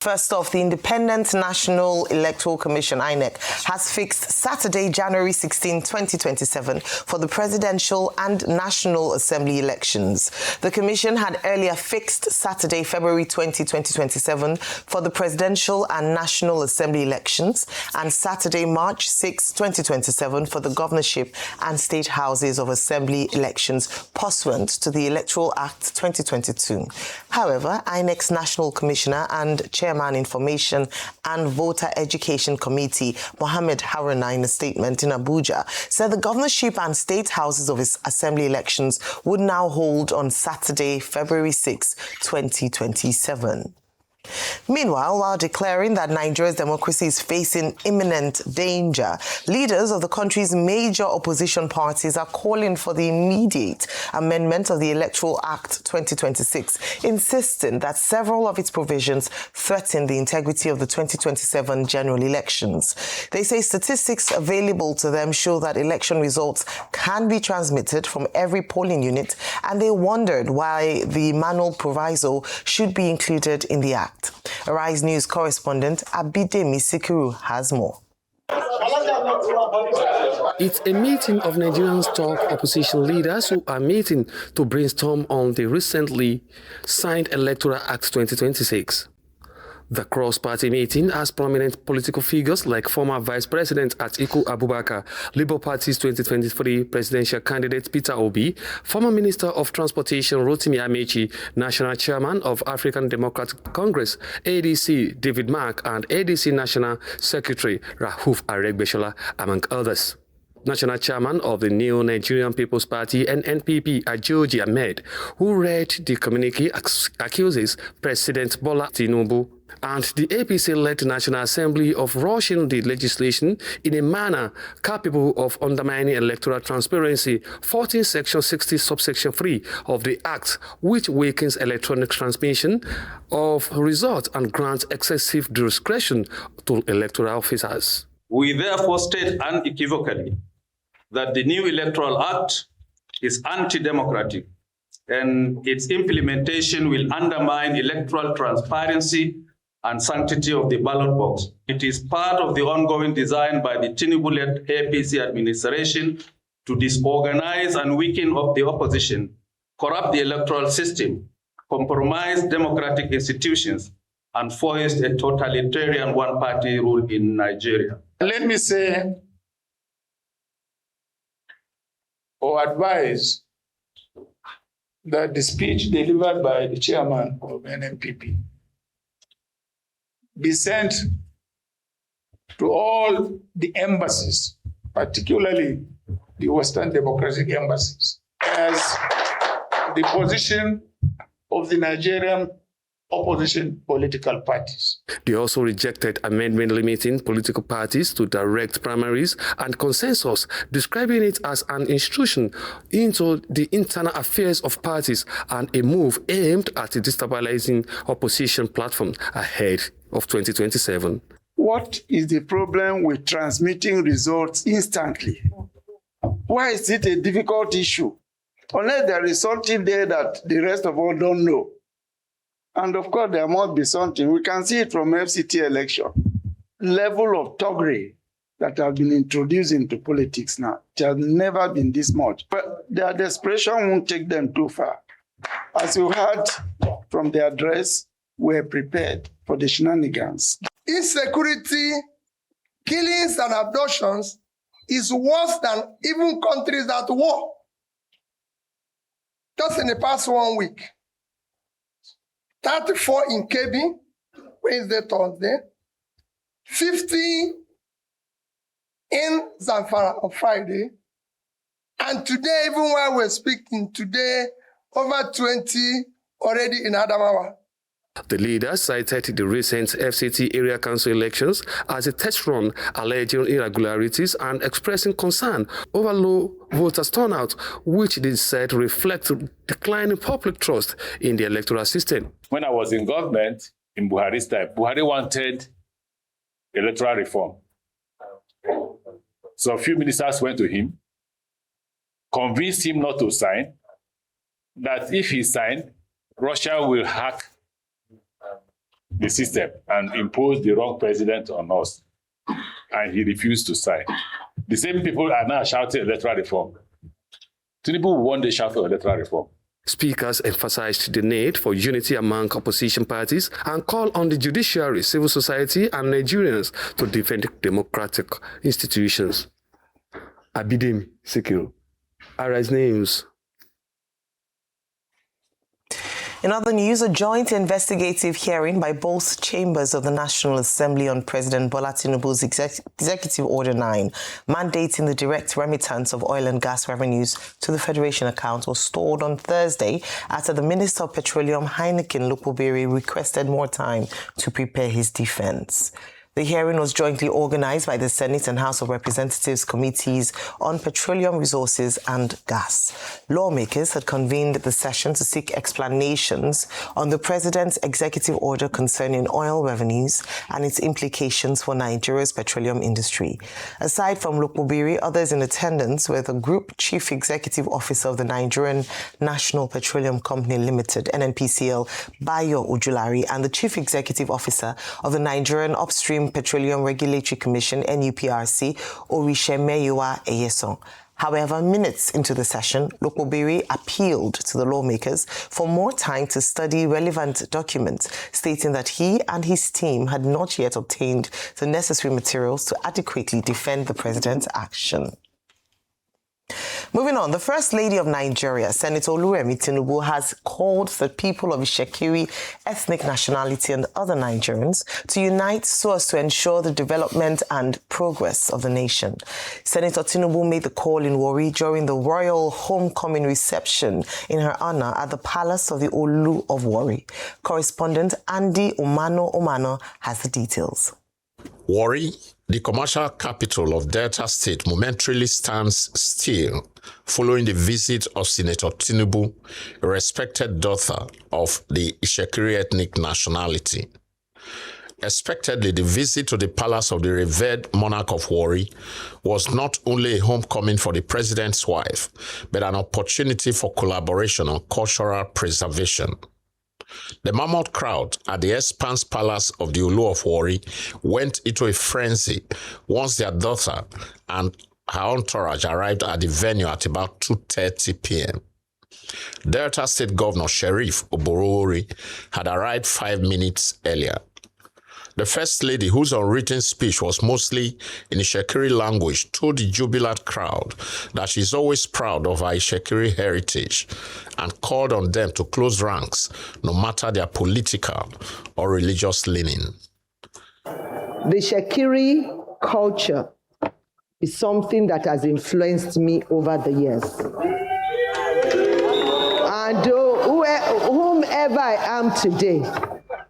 First off, the Independent National Electoral Commission, INEC, has fixed Saturday, January 16, 2027 for the presidential and National Assembly elections. The Commission had earlier fixed Saturday, February 20, 2027 for the presidential and National Assembly elections and Saturday, March 6, 2027 for the governorship and state houses of assembly elections pursuant to the Electoral Act 2022. However, INEC's National Commissioner and Chairman Information and Voter Education Committee, Mohammed Haruna, in a statement in Abuja, said the governorship and state houses of its assembly elections would now hold on Saturday, February 6, 2027. Meanwhile, while declaring that Nigeria's democracy is facing imminent danger, leaders of the country's major opposition parties are calling for the immediate amendment of the Electoral Act 2026, insisting that several of its provisions threaten the integrity of the 2027 general elections. They say statistics available to them show that election results can be transmitted from every polling unit, and they wondered why the manual proviso should be included in the Act. Arise News correspondent Abidemi Sikiru has more. It's a meeting of Nigerian top opposition leaders who are meeting to brainstorm on the recently signed Electoral Act 2026. The cross-party meeting has prominent political figures like former Vice President Atiku Abubakar, Labour Party's 2023 presidential candidate Peter Obi, former Minister of Transportation Rotimi Amechi, National Chairman of African Democratic Congress, ADC David Mark, and ADC National Secretary Rauf Aregbesola, among others. National Chairman of the New Nigerian People's Party, NNPP, Ajoji Ahmed, who read the communique, accuses President Bola Tinubu and the APC-led National Assembly of rushing the legislation in a manner capable of undermining electoral transparency, faulting Section 60, subsection 3 of the Act, which weakens electronic transmission of results and grants excessive discretion to electoral officers. We therefore state unequivocally that the new Electoral Act is anti-democratic and its implementation will undermine electoral transparency and sanctity of the ballot box. It is part of the ongoing design by the Tinubu-led APC administration to disorganize and weaken of the opposition, corrupt the electoral system, compromise democratic institutions, and foist a totalitarian one-party rule in Nigeria. Let me say or advise that the speech delivered by the chairman of NNPP be sent to all the embassies, particularly the Western democratic embassies, as the position of the Nigerian opposition political parties. They also rejected amendment limiting political parties to direct primaries and consensus, describing it as an intrusion into the internal affairs of parties and a move aimed at destabilizing opposition platform ahead of 2027. What is the problem with transmitting results instantly? Why is it a difficult issue? Unless there is something there that the rest of us don't know. And of course, there must be something. We can see it from FCT election. Level of thuggery that has been introduced into politics now. It has never been this much. But their desperation won't take them too far. As you heard from the address, we're prepared for the shenanigans. Insecurity, killings and abductions is worse than even countries at war. Just in the past 1 week, 34 in Kebbi, Wednesday, Thursday, 50 in Zamfara on Friday, and today, even while we're speaking today, over 20 already in Adamawa. The leader cited the recent FCT area council elections as a test run, alleging irregularities and expressing concern over low voters' turnout, which they said reflect declining public trust in the electoral system. When I was in government, in Buhari's time, Buhari wanted electoral reform. So a few ministers went to him, convinced him not to sign, that if he signed, Russia will hack the system and imposed the wrong president on us. And he refused to sign. The same people are now shouting electoral reform. Tinubu will one day shout for electoral reform. Speakers emphasized the need for unity among opposition parties and called on the judiciary, civil society, and Nigerians to defend democratic institutions. Abidemi Sekiru, Arise News. In other news, a joint investigative hearing by both chambers of the National Assembly on President Bola Tinubu's Executive Order 9, mandating the direct remittance of oil and gas revenues to the Federation account, was stalled on Thursday after the Minister of Petroleum, Heineken Lukubiri, requested more time to prepare his defense. The hearing was jointly organized by the Senate and House of Representatives Committees on Petroleum Resources and Gas. Lawmakers had convened the session to seek explanations on the President's executive order concerning oil revenues and its implications for Nigeria's petroleum industry. Aside from Lukubiri, others in attendance were the Group Chief Executive Officer of the Nigerian National Petroleum Company Limited, NNPCL, Bayo Ojulari, and the Chief Executive Officer of the Nigerian Upstream Petroleum Regulatory Commission, NUPRC, Orishemeyiwa Eyeson. However, minutes into the session, Lukubiri appealed to the lawmakers for more time to study relevant documents, stating that he and his team had not yet obtained the necessary materials to adequately defend the president's action. Moving on, the First Lady of Nigeria, Senator Oluremi Tinubu, has called for people of Ishekiri ethnic nationality and other Nigerians to unite so as to ensure the development and progress of the nation. Senator Tinubu made the call in Warri during the royal homecoming reception in her honor at the Palace of the Olu of Warri. Correspondent Andy Omano has the details. Warri, the commercial capital of Delta State, momentarily stands still following the visit of Senator Tinubu, a respected daughter of the Ishekiri ethnic nationality. Expectedly, the visit to the palace of the revered monarch of Warri was not only a homecoming for the president's wife, but an opportunity for collaboration on cultural preservation. The mammoth crowd at the Expanse Palace of the Olu of Warri went into a frenzy once their daughter and her entourage arrived at the venue at about 2:30 p.m. Delta State Governor Sheriff Oborowori had arrived 5 minutes earlier. The First Lady, whose unwritten speech was mostly in Ishekiri language, told the jubilant crowd that she's always proud of her Ishekiri heritage and called on them to close ranks no matter their political or religious leaning. The Ishekiri culture is something that has influenced me over the years. And whomever I am today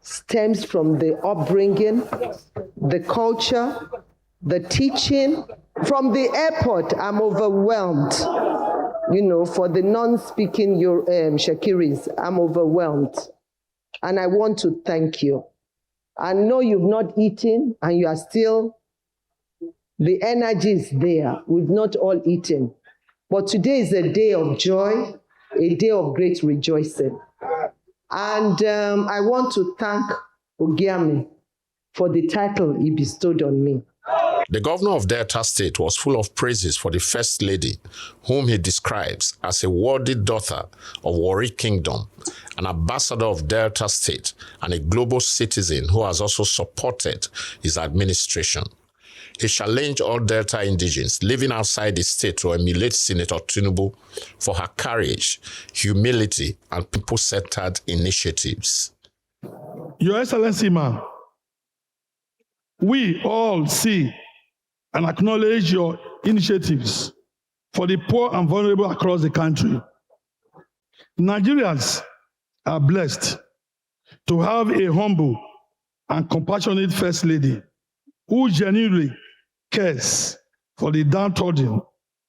stems from the upbringing, the culture, the teaching. From the airport, I'm overwhelmed. For the non-speaking Shakiris, I'm overwhelmed. And I want to thank you. I know you've not eaten and you are still, the energy is there. We've not all eaten. But today is a day of joy, a day of great rejoicing. And I want to thank Ogiame for the title he bestowed on me. The governor of Delta State was full of praises for the First Lady, whom he describes as a worthy daughter of Warri Kingdom, an ambassador of Delta State, and a global citizen who has also supported his administration. He challenged all Delta indigenes living outside the state to emulate Senator Tinubu for her courage, humility, and people-centered initiatives. Your Excellency, ma'am, we all see and acknowledge your initiatives for the poor and vulnerable across the country. Nigerians are blessed to have a humble and compassionate First Lady who genuinely cares for the downtrodden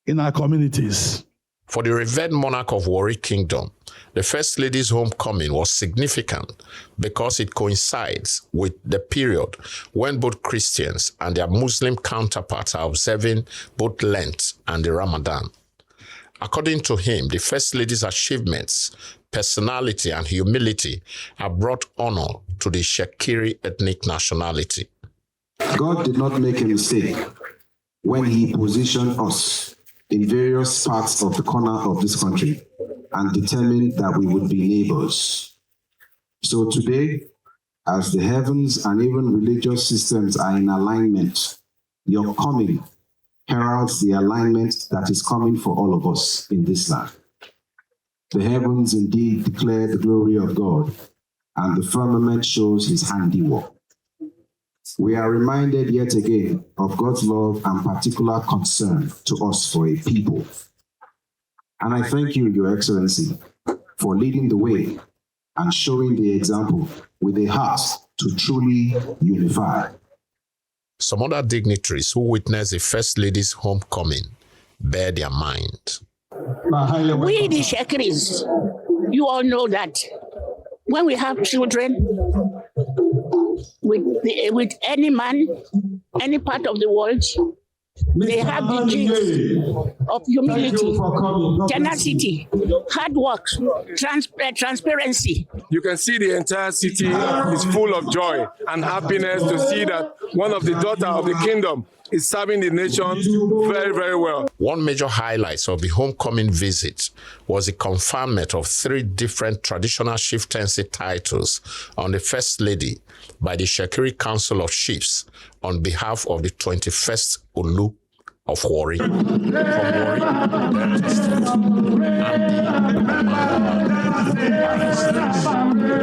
in our communities. For the revered monarch of Warri Kingdom, the First Lady's homecoming was significant because it coincides with the period when both Christians and their Muslim counterparts are observing both Lent and the Ramadan. According to him, the First Lady's achievements, personality, and humility have brought honor to the Shekiri ethnic nationality. God did not make a mistake when he positioned us in various parts of the corner of this country and determined that we would be neighbors. So today, as the heavens and even religious systems are in alignment, your coming heralds the alignment that is coming for all of us in this land. The heavens indeed declare the glory of God, and the firmament shows his handiwork. We are reminded yet again of God's love and particular concern to us for a people. And I thank you, Your Excellency, for leading the way and showing the example with a heart to truly unify. Some other dignitaries who witnessed the First Lady's homecoming bear their mind. We, the Shekiris, you all know that when we have children with any man, any part of the world, they have the genes of humility, tenacity, hard work, transparency. You can see the entire city is full of joy and happiness to see that one of the daughters of the kingdom is serving the nation very, very well. One major highlight of the homecoming visit was the conferment of 3 different traditional chieftaincy titles on the First Lady by the Shekiri Council of Chiefs on behalf of the 21st Olu of Warri. From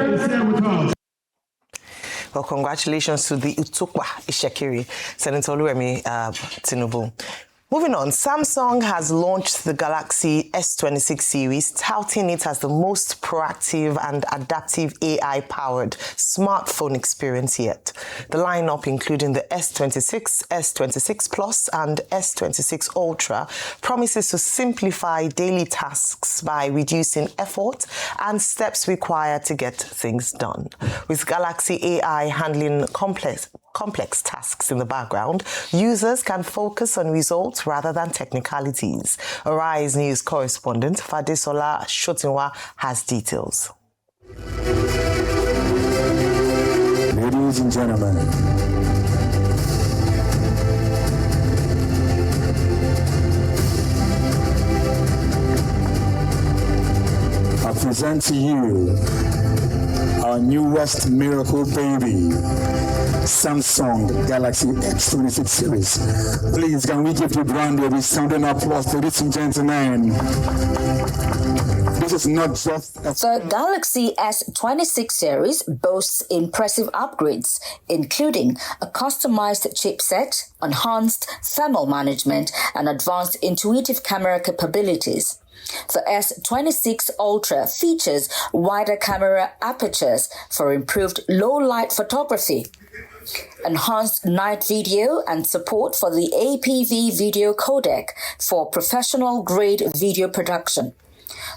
Warri, Well, congratulations to the Utukwa Ishekiri, Senator Oluwemi Tinubu. Moving on, Samsung has launched the Galaxy S26 series, touting it as the most proactive and adaptive AI-powered smartphone experience yet. The lineup, including the S26, S26 Plus, and S26 Ultra, promises to simplify daily tasks by reducing effort and steps required to get things done. With Galaxy AI handling complex tasks in the background, users can focus on results rather than technicalities. Arise News correspondent Fadesola Shotinwa has details. Ladies and gentlemen, I present to you our newest miracle baby, Samsung Galaxy S26 series. Please, can we give the brand a resounding applause, ladies and gentlemen? This is not just The Galaxy S26 series boasts impressive upgrades, including a customized chipset, enhanced thermal management, and advanced intuitive camera capabilities. The S26 Ultra features wider camera apertures for improved low-light photography, enhanced night video, and support for the APV video codec for professional-grade video production.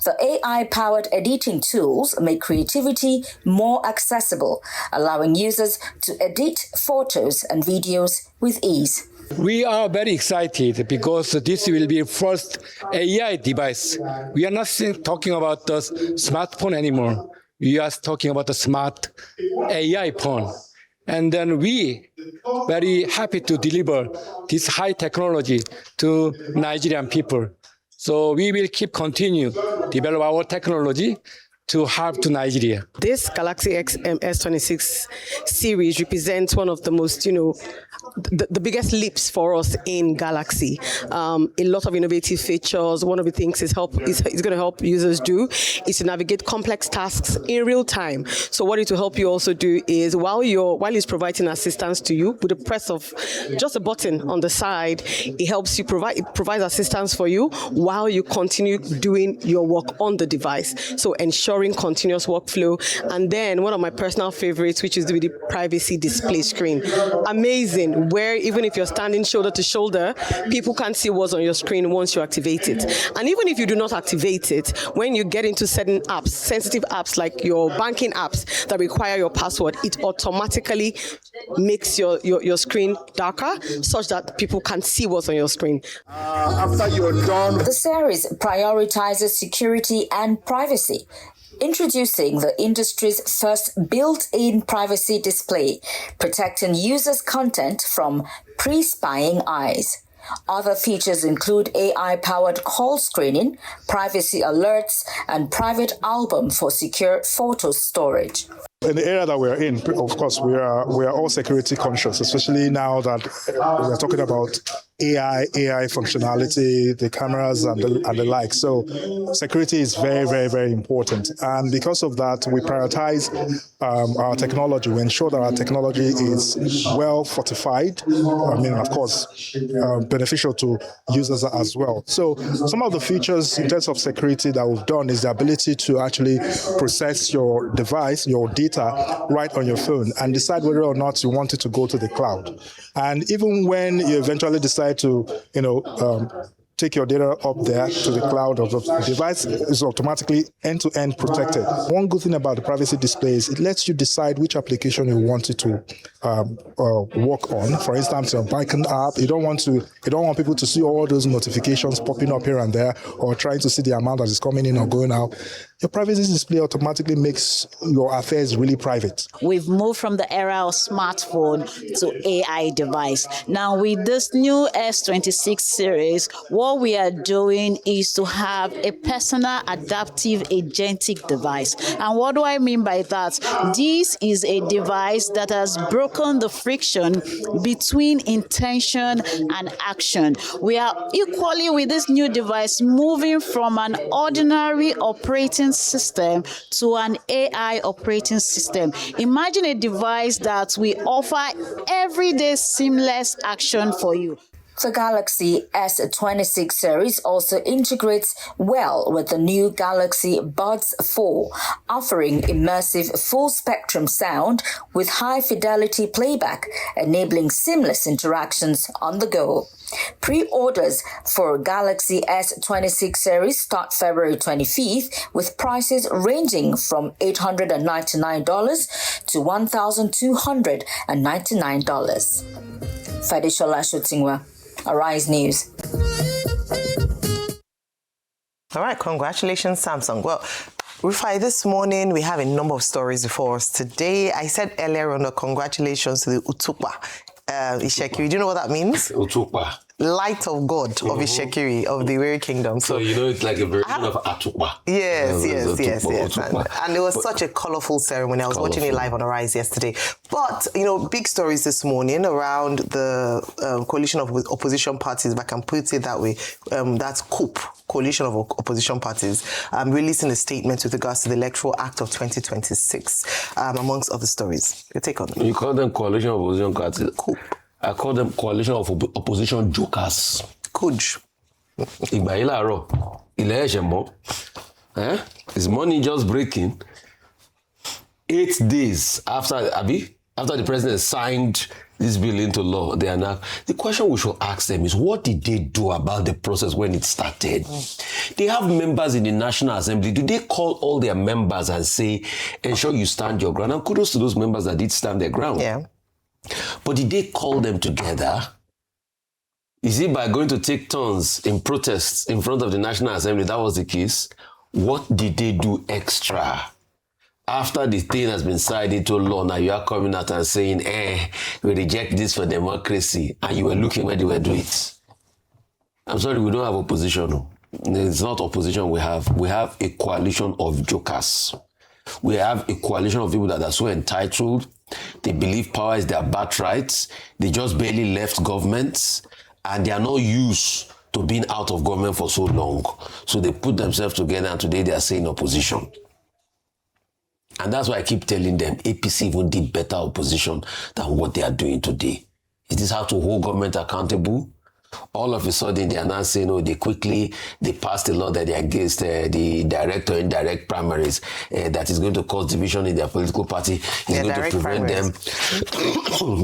The AI-powered editing tools make creativity more accessible, allowing users to edit photos and videos with ease. We are very excited because this will be first AI device. We are not talking about the smartphone anymore. We are talking about the smart AI phone. And then we very happy to deliver this high technology to Nigerian people. So we will continue develop our technology to help to Nigeria. This Galaxy S26 series represents one of the most, the biggest leaps for us in Galaxy. A lot of innovative features. One of the things it's going to help users do is to navigate complex tasks in real time. So what it will help you also do is while it's providing assistance to you with the press of just a button on the side, it helps you provides assistance for you while you continue doing your work on the device. So ensure ensuring continuous workflow. And then one of my personal favorites, which is the privacy display screen. Amazing, where even if you're standing shoulder to shoulder, people can't see what's on your screen once you activate it. And even if you do not activate it, when you get into certain apps, sensitive apps like your banking apps that require your password, it automatically makes your screen darker such that people can see what's on your screen. After you're done, the series prioritizes security and privacy, introducing the industry's first built-in privacy display, protecting users' content from pre-spying eyes. Other features include AI-powered call screening, privacy alerts, and private album for secure photo storage. In the area that we're in, of course, we are all security conscious, especially now that we're talking about AI functionality, the cameras and the like. So security is very, very, very important. And because of that, we prioritize our technology. We ensure that our technology is well fortified. I mean, of course, beneficial to users as well. So some of the features in terms of security that we've done is the ability to actually process your device, your data, right on your phone and decide whether or not you want it to go to the cloud. And even when you eventually decide to, take your data up there to the cloud, of the device is automatically end-to-end protected. One good thing about the privacy display is it lets you decide which application you want it to work on. For instance, your banking app, you don't want people to see all those notifications popping up here and there, or trying to see the amount that is coming in or going out. Your privacy display automatically makes your affairs really private. We've moved from the era of smartphone to AI device. Now with this new S26 series, what we are doing is to have a personal adaptive agentic device. And what do I mean by that? This is a device that has broken the friction between intention and action. We are equally with this new device moving from an ordinary operating system to an AI operating system. Imagine a device that we offer everyday seamless action for you. The Galaxy S26 series also integrates well with the new Galaxy Buds 4, offering immersive full-spectrum sound with high-fidelity playback, enabling seamless interactions on the go. Pre-orders for Galaxy S26 series start February 25th, with prices ranging from $899 to $1,299. Fadishola Shotingwa, Arise News. All right, congratulations, Samsung. Well, Rufai, this morning we have a number of stories before us. Today, I said earlier on, congratulations to the Utukpa, Ishekiri. Do you know what that means? Utukpa. Light of God of Ishekiri, of the Weri Kingdom. So you know it's like a version of Atukpa. Yes. And it was such a colorful ceremony. I was watching it live on Arise yesterday. But, big stories this morning around the coalition of opposition parties, if I can put it that way. That's COOP, Coalition of Opposition Parties, releasing a statement with regards to the Electoral Act of 2026, amongst other stories. Your take on them? You call them Coalition of Opposition Parties? COOP. I call them Coalition of Opposition Jokers. Kuj. Is money just breaking? 8 days after the president signed this bill into law, they are now. The question we should ask them is, what did they do about the process when it started? They have members in the National Assembly. Do they call all their members and say, ensure you stand your ground? And kudos to those members that did stand their ground. Yeah. But did they call them together? Is it by going to take turns in protests in front of the National Assembly? That was the case. What did they do extra? After the thing has been signed into law, now you are coming out and saying, we reject this for democracy. And you were looking where they were doing it. I'm sorry, we don't have opposition. It's not opposition we have. We have a coalition of jokers. We have a coalition of people that are so entitled. They believe power is their birthright. They just barely left government, and they are not used to being out of government for so long. So they put themselves together, and today they are saying opposition. And that's why I keep telling them, APC even did better opposition than what they are doing today. It is how to hold government accountable, All of a sudden, they are now saying, oh, they passed a law that they against the direct or indirect primaries that is going to cause division in their political party. It's going to prevent them.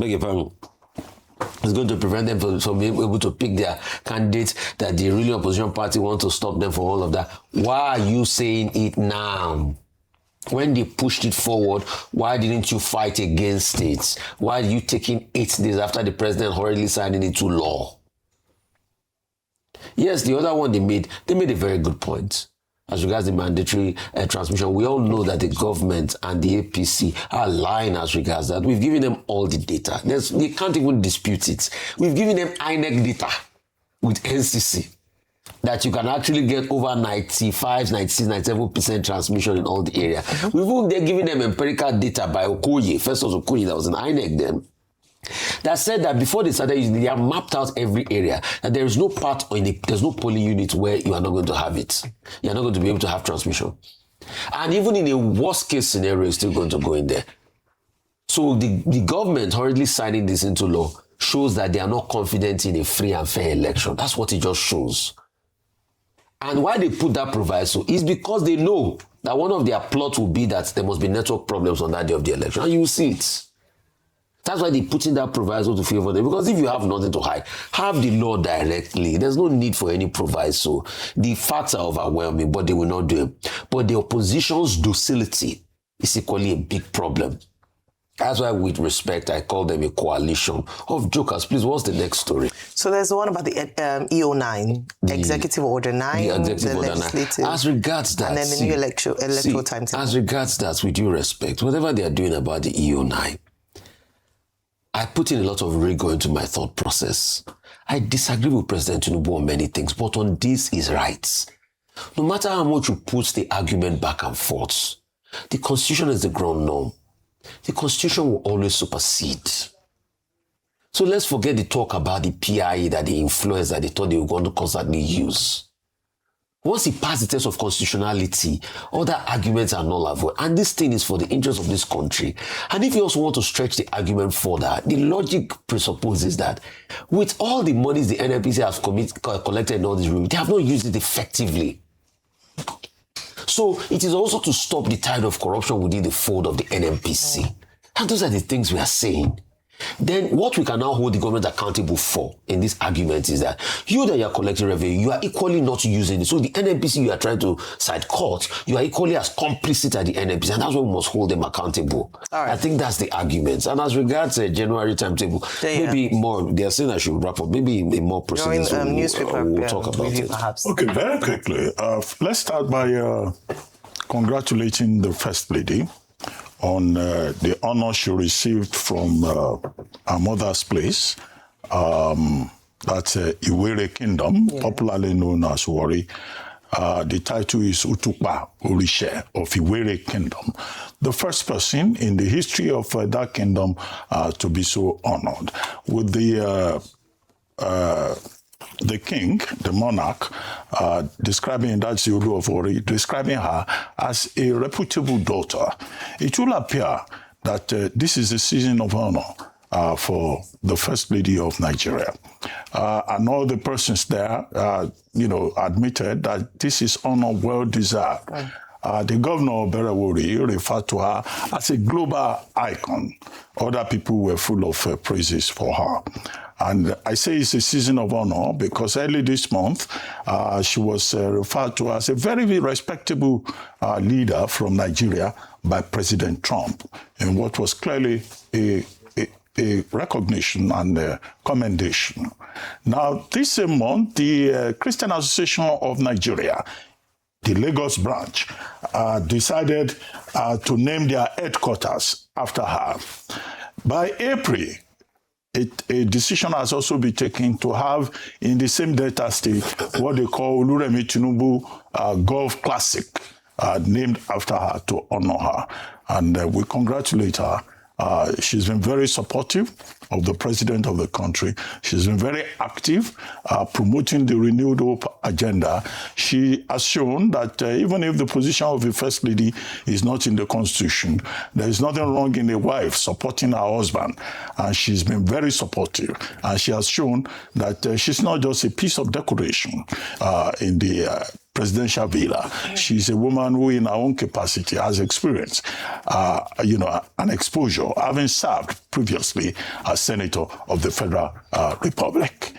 Beg your pardon. It's going to prevent them from being able to pick their candidates, that the ruling opposition party want to stop them from all of that. Why are you saying it now? When they pushed it forward, why didn't you fight against it? Why are you taking 8 days after the president hurriedly signing it into law? Yes, the other one they made a very good point. As regards the mandatory transmission, we all know that the government and the APC are lying as regards that. We've given them all the data. They can't even dispute it. We've given them INEC data with NCC that you can actually get over 95, 96, 97% transmission in all the area. We've even given them empirical data by Okoye, first was Okoye that was in INEC then, that said that before they started using it, they have mapped out every area, that there is no part or there's no polling unit where you are not going to have it. You're not going to be able to have transmission. And even in a worst case scenario, it's still going to go in there. So the government hurriedly signing this into law shows that they are not confident in a free and fair election. That's what it just shows. And why they put that proviso is because they know that one of their plots will be that there must be network problems on that day of the election. And you will see it. That's why they put in that proviso to favor them. Because if you have nothing to hide, have the law directly. There's no need for any proviso. The facts are overwhelming, but they will not do it. But the opposition's docility is equally a big problem. That's why, with respect, I call them a coalition of jokers. Please, what's the next story? So there's the one about the EO9, Executive Order 9, the Executive Order 9. As regards that, and then the new electoral timetable. As regards that, with due respect, whatever they are doing about the EO9, I put in a lot of rigor into my thought process. I disagree with President Tinubu on many things, but on this is right. No matter how much you put the argument back and forth, the Constitution is the ground norm. The Constitution will always supersede. So let's forget the talk about the PIE, that the influence that they thought they were going to constantly use. Once he passed the test of constitutionality, other arguments are null and void. And this thing is for the interest of this country. And if you also want to stretch the argument further, the logic presupposes that with all the monies the NNPC has collected in all these rooms, they have not used it effectively. So it is also to stop the tide of corruption within the fold of the NNPC. And those are the things we are saying. Then what we can now hold the government accountable for in this argument is that you are collecting revenue, you are equally not using it. So the NNPC you are trying to side court, you are equally as complicit at the NNPC, and that's why we must hold them accountable. I think that's the argument. And as regards a January timetable, maybe more, they are saying I should wrap up, maybe a more proceedings we'll talk about it. Perhaps. Okay, very quickly. Let's start by congratulating the First Lady on the honor she received from her mother's place, that's Iwere Kingdom, popularly known as Warri. The title is Utukpa Orishe of Iwere Kingdom, the first person in the history of that kingdom to be so honored. With the king, the monarch, describing that's the Uru of Ori, describing her as a reputable daughter. It will appear that this is a season of honor for the First Lady of Nigeria. And all the persons there, admitted that this is honor well deserved. The governor of Berawuri referred to her as a global icon. Other people were full of praises for her. And I say it's a season of honor because early this month, she was referred to as a very, very respectable leader from Nigeria by President Trump, in what was clearly a recognition and a commendation. Now, this same month, the Christian Association of Nigeria, the Lagos branch, decided to name their headquarters after her. By April, a decision has also been taken to have in the same Delta state what they call Oluremi Tinubu Golf Classic, named after her to honor her. And we congratulate her She's been very supportive of the president of the country. She's been very active promoting the renewed hope agenda. She has shown that even if the position of the first lady is not in the constitution, there is nothing wrong in a wife supporting her husband. And she's been very supportive. And she has shown that she's not just a piece of decoration in the presidential villa. She's a woman who in her own capacity has experience, an exposure, having served previously as Senator of the Federal Republic.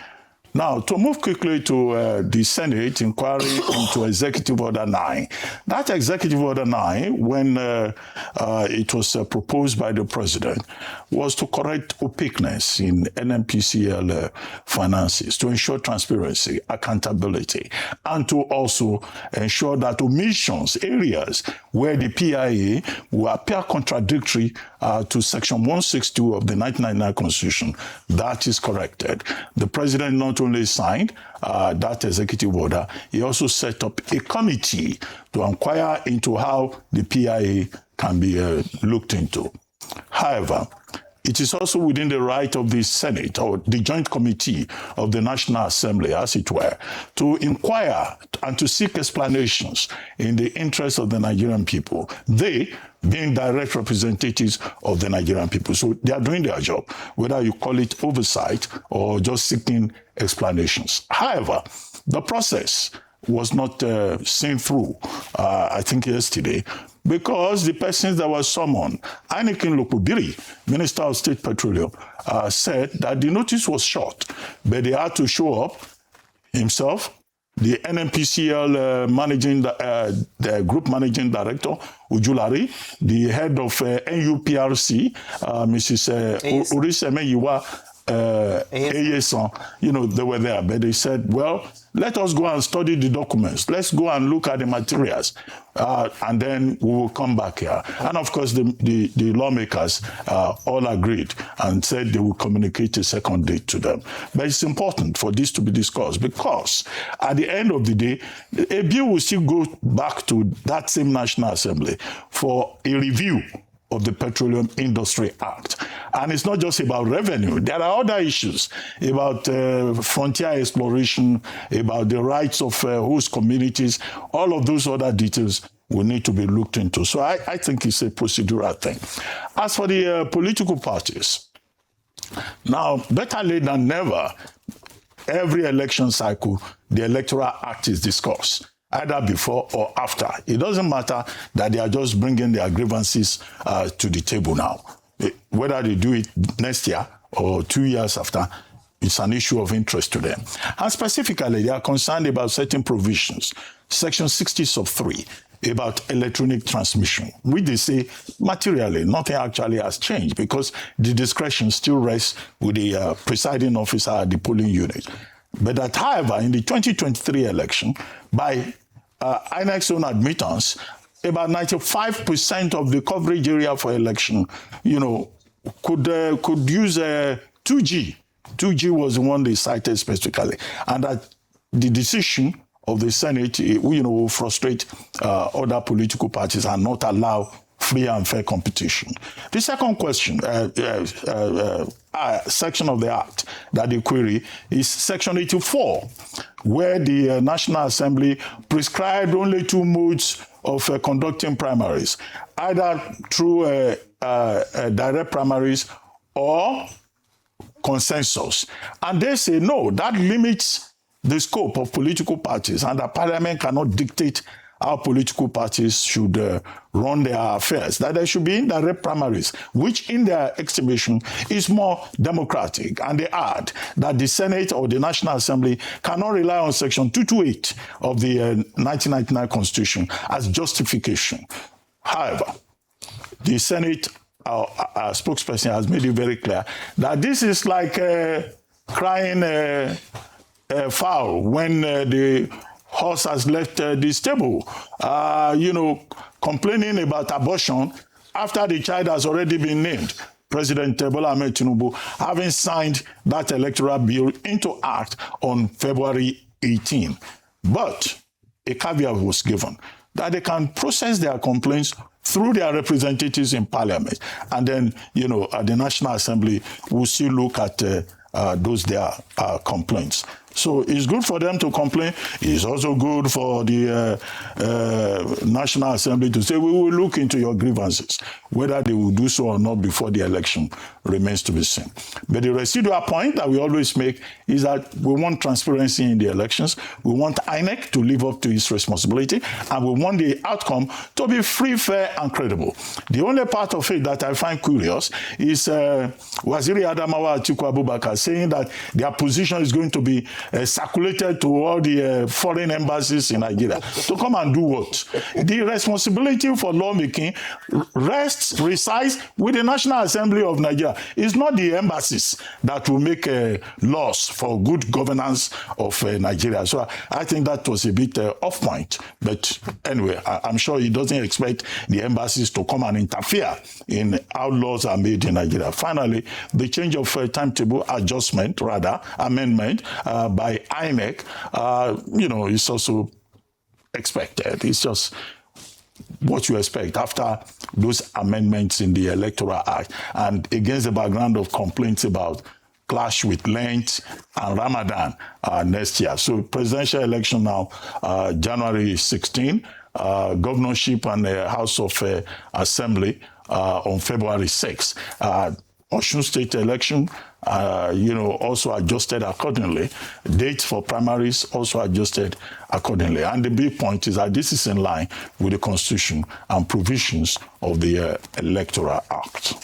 Now, to move quickly to the Senate inquiry into Executive Order 9. That Executive Order 9, when it was proposed by the President, was to correct opaqueness in NNPCL finances, to ensure transparency, accountability, and to also ensure that omissions, areas where the PIA will appear contradictory to Section 162 of the 1999 Constitution, that is corrected. The President not only signed that executive order, he also set up a committee to inquire into how the PIA can be looked into. However, it is also within the right of the Senate or the Joint Committee of the National Assembly, as it were, to inquire and to seek explanations in the interest of the Nigerian people. They being direct representatives of the Nigerian people. So they are doing their job, whether you call it oversight or just seeking explanations. However, the process was not seen through, I think yesterday, because the persons that were summoned, Anikin Lokubiri, Minister of State Petroleum, said that the notice was short, but they had to show up himself, the NNPCL the Group Managing Director, Ujulari, the head of NUPRC, Mrs. Urisemeyiwa Eyeson, they were there, but they said, well, let us go and study the documents. Let's go and look at the materials, and then we will come back here. And of course, the lawmakers all agreed and said they will communicate a second date to them. But it's important for this to be discussed because at the end of the day, a bill will still go back to that same National Assembly for a review of the Petroleum Industry Act. And it's not just about revenue. There are other issues about frontier exploration, about the rights of host communities. All of those other details will need to be looked into. So I think it's a procedural thing. As for the political parties, now, better late than never, every election cycle, the Electoral Act is discussed, either before or after. It doesn't matter that they are just bringing their grievances to the table now. Whether they do it next year or 2 years after, it's an issue of interest to them. And specifically, they are concerned about certain provisions. Section 60 sub 3, about electronic transmission, which they say materially nothing actually has changed because the discretion still rests with the presiding officer at the polling unit. But that, however, in the 2023 election, by INEC's own admittance, about 95% of the coverage area for election, could use 2G. 2G was the one they cited specifically, and that the decision of the Senate, will frustrate other political parties and not allow free and fair competition. The second question, section of the Act that they query is Section 84, where the National Assembly prescribed only 2 modes of conducting primaries, either through direct primaries or consensus. And they say, no, that limits the scope of political parties, and the Parliament cannot dictate how political parties should run their affairs, that there should be indirect primaries, which in their estimation is more democratic. And they add that the Senate or the National Assembly cannot rely on Section 228 of the 1999 Constitution as justification. However, the Senate, our spokesperson has made it very clear that this is like crying foul when the horse has left the stable, complaining about abortion after the child has already been named. President Bola Ahmed Tinubu having signed that electoral bill into act on February 18. But a caveat was given that they can process their complaints through their representatives in parliament. And then, at the National Assembly, we'll still look at those their complaints. So it's good for them to complain. It's also good for the National Assembly to say, we will look into your grievances. Whether they will do so or not before the election remains to be seen. But the residual point that we always make is that we want transparency in the elections. We want INEC to live up to its responsibility, and we want the outcome to be free, fair, and credible. The only part of it that I find curious is Waziri Adamawa Atiku Abubakar saying that their position is going to be circulated to all the foreign embassies in Nigeria. To come and do what? The responsibility for lawmaking resides with the National Assembly of Nigeria. It's not the embassies that will make laws for good governance of Nigeria. So I think that was a bit off point. But anyway, I'm sure he doesn't expect the embassies to come and interfere in how laws are made in Nigeria. Finally, the change of timetable amendment by INEC, is also expected. It's just what you expect after those amendments in the Electoral Act, and against the background of complaints about clash with Lent and Ramadan next year. So presidential election now, January 16, governorship and House of Assembly on February 6. Osun State election, also adjusted accordingly. Dates for primaries also adjusted accordingly. And the big point is that this is in line with the Constitution and provisions of the Electoral Act.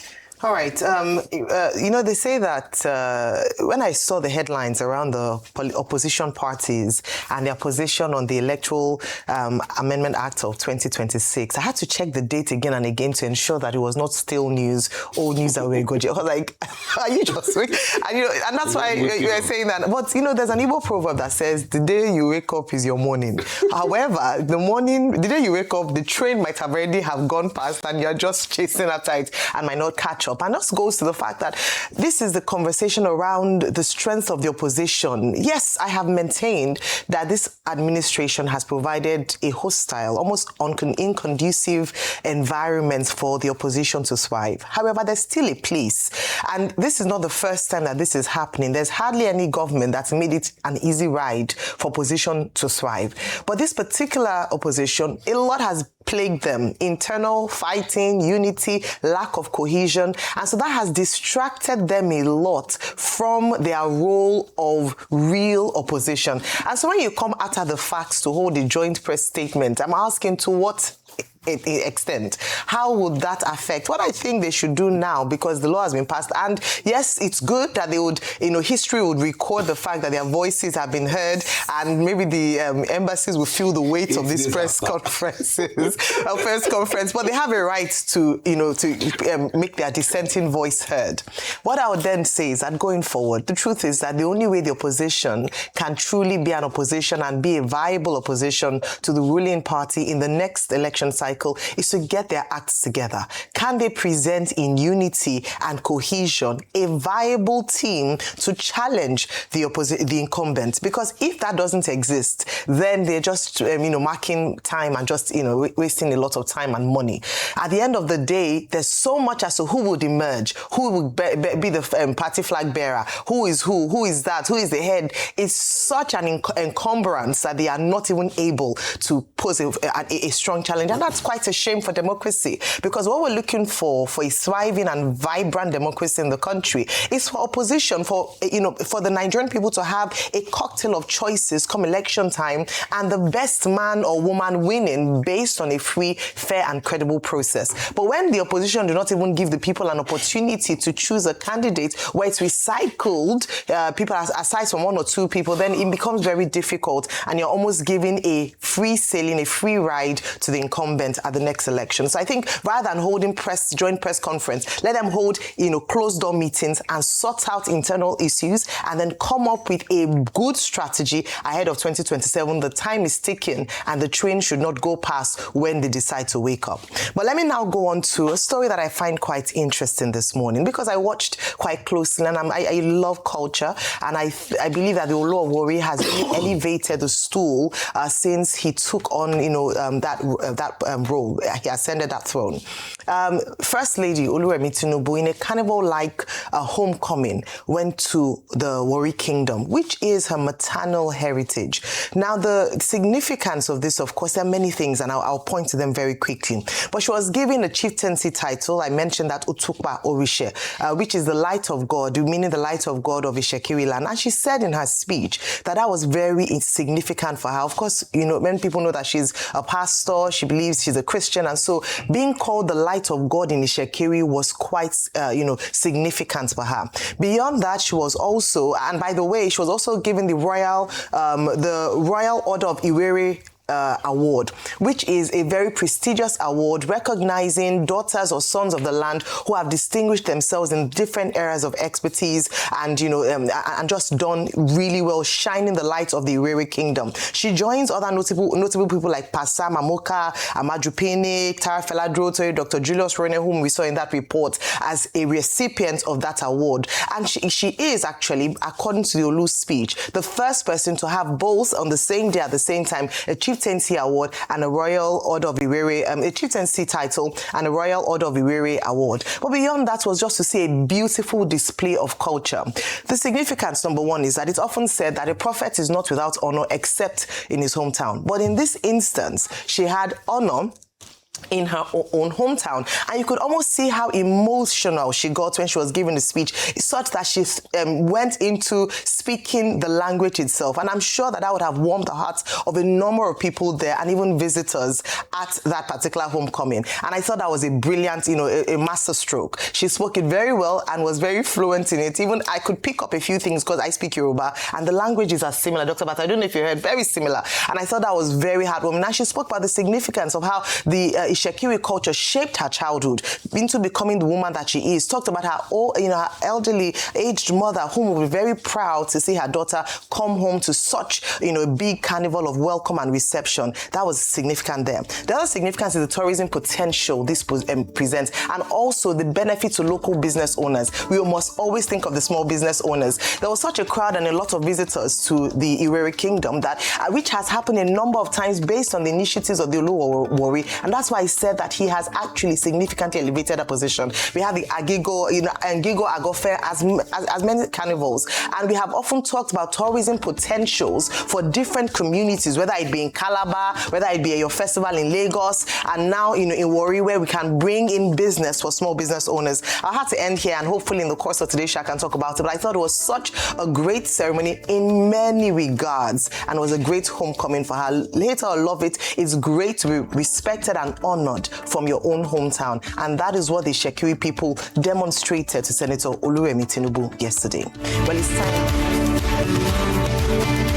All right. They say that when I saw the headlines around the opposition parties and their position on the Electoral Amendment Act of 2026, I had to check the date again and again to ensure that it was not still news, old news that we were going to. I was like, are you just wake? And that's why you were saying that. But, there's an Igbo proverb that says, the day you wake up is your morning. However, the day you wake up, the train might have already have gone past and you're just chasing after it and might not catch up. And that goes to the fact that this is the conversation around the strength of the opposition. Yes, I have maintained that this administration has provided a hostile, almost inconducive environment for the opposition to thrive. However, there's still a place. And this is not the first time that this is happening. There's hardly any government that's made it an easy ride for opposition to thrive. But this particular opposition, a lot has plagued them. Internal fighting, unity, lack of cohesion. And so that has distracted them a lot from their role of real opposition. And so when you come after the facts to hold a joint press statement, I'm asking to what extent? How would that affect what I think they should do now, because the law has been passed? And yes, it's good that they would, history would record the fact that their voices have been heard, and maybe the embassies will feel the weight of these press conferences, but they have a right to, make their dissenting voice heard. What I would then say is that going forward, the truth is that the only way the opposition can truly be an opposition and be a viable opposition to the ruling party in the next election cycle is to get their acts together. Can they present in unity and cohesion a viable team to challenge the incumbent? Because if that doesn't exist, then they're just marking time and just wasting a lot of time and money. At the end of the day, there's so much as to who would emerge, who would be the party flag bearer, who is that, who is the head. It's such an encumbrance that they are not even able to pose a strong challenge, and that's quite a shame for democracy, because what we're looking for a thriving and vibrant democracy in the country is for opposition, for the Nigerian people to have a cocktail of choices come election time, and the best man or woman winning based on a free, fair and credible process. But when the opposition do not even give the people an opportunity to choose a candidate where it's recycled people aside from one or two people, then it becomes very difficult, and you're almost giving a free sailing, a free ride to the incumbent. event at the next election. So I think rather than holding joint press conference, let them hold, closed door meetings and sort out internal issues and then come up with a good strategy ahead of 2027. The time is ticking and the train should not go past when they decide to wake up. But let me now go on to a story that I find quite interesting this morning because I watched quite closely and I love culture, and I believe that the Olu of Warri has really elevated the stool since he took on that role. He ascended that throne. First Lady Oluwemi Tinubu, in a carnival-like homecoming, went to the Warri Kingdom, which is her maternal heritage. Now, the significance of this, of course, there are many things, and I'll point to them very quickly. But she was given a chieftaincy title. I mentioned that Utukpa Orishe, which is the light of God, meaning the light of God of Ishekiri land. And she said in her speech that was very significant for her. Of course, many people know that she's a pastor. She believes she's a Christian. And so being called the light of God in Ishekiri was quite, significant for her. Beyond that, she was also, and by the way, she was also given the Royal Order of Iwere award, which is a very prestigious award recognizing daughters or sons of the land who have distinguished themselves in different areas of expertise and and just done really well, shining the light of the Iwere Kingdom. She joins other notable people like Pasa Mamoka, Amaju Pene, Tara Feladroto, Dr. Julius Rone, whom we saw in that report, as a recipient of that award. And she is actually, according to the Olu speech, the first person to have both on the same day at the same time, a chieftaincy award and a Royal Order of Iwere, a chieftaincy title and a Royal Order of Iwere award. But beyond that was just to see a beautiful display of culture. The significance, number one, is that it's often said that a prophet is not without honor except in his hometown. But in this instance, she had honor in her own hometown, and you could almost see how emotional she got when she was given the speech, such that she went into speaking the language itself. And I'm sure that would have warmed the hearts of a number of people there and even visitors at that particular homecoming. And I thought that was a brilliant, a master stroke. She spoke it very well and was very fluent in it. Even I could pick up a few things because I speak Yoruba and the languages are similar. Dr. But I don't know if you heard, very similar. And I thought that was very heartwarming. Now she spoke about the significance of how the Ishekiri culture shaped her childhood into becoming the woman that she is. Talked about her elderly, aged mother, whom will be very proud to see her daughter come home to such, a big carnival of welcome and reception. That was significant there. The other significance is the tourism potential this presents, and also the benefit to local business owners. We must always think of the small business owners. There was such a crowd and a lot of visitors to the Iwere Kingdom that, which has happened a number of times based on the initiatives of the Olu of Warri, and that's why I said that he has actually significantly elevated a position. We have the Agigo, Ngigo Agofe as many carnivals, and we have often talked about tourism potentials for different communities, whether it be in Calabar, whether it be your festival in Lagos, and now in Warri, where we can bring in business for small business owners. I had to end here, and hopefully in the course of today's show I can talk about it, but I thought it was such a great ceremony in many regards, and it was a great homecoming for her. Later, I love it. It's great to be respected and honored from your own hometown, and that is what the Ishekiri people demonstrated to Senator Oluwemi Tinubu yesterday. Well, it's time.